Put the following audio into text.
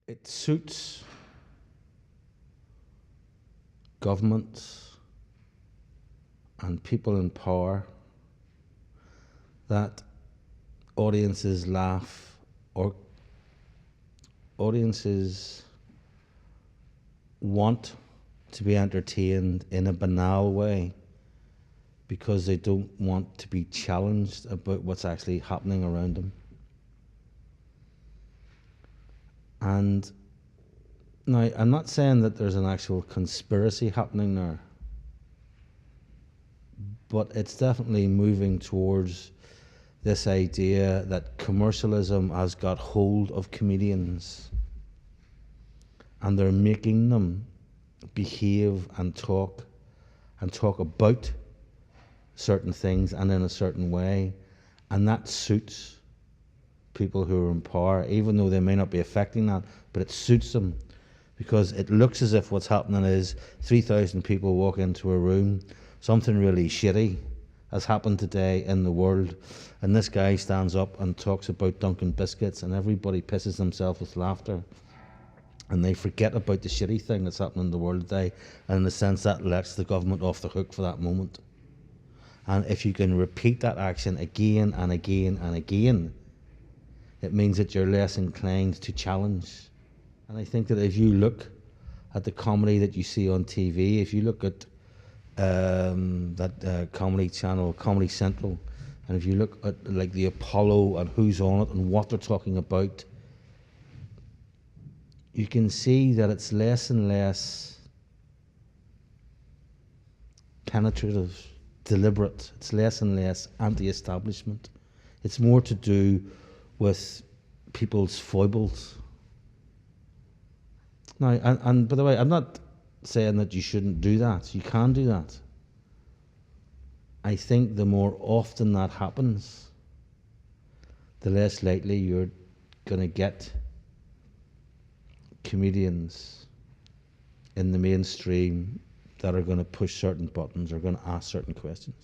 it suits governments and people in power that audiences laugh, or audiences want to be entertained in a banal way because they don't want to be challenged about what's actually happening around them. And now, I'm not saying that there's an actual conspiracy happening there, but it's definitely moving towards this idea that commercialism has got hold of comedians and they're making them behave and talk about certain things and in a certain way, and that suits people who are in power, even though they may not be affecting that, but it suits them because it looks as if what's happening is 3,000 people walk into a room, something really shitty has happened today in the world, and this guy stands up and talks about Dunkin' Biscuits, and everybody pisses themselves with laughter, and they forget about the shitty thing that's happening in the world today, and in a sense that lets the government off the hook for that moment. And if you can repeat that action again and again and again, it means that you're less inclined to challenge. And I think that if you look at the comedy that you see on TV, if you look at that comedy channel, Comedy Central, and if you look at like the Apollo and who's on it and what they're talking about, you can see that it's less and less penetrative, deliberate. It's less and less anti-establishment. It's more to do with people's foibles. Now, and by the way, I'm not saying that you shouldn't do that. You can do that. I think the more often that happens, the less likely you're going to get comedians in the mainstream that are going to push certain buttons or going to ask certain questions.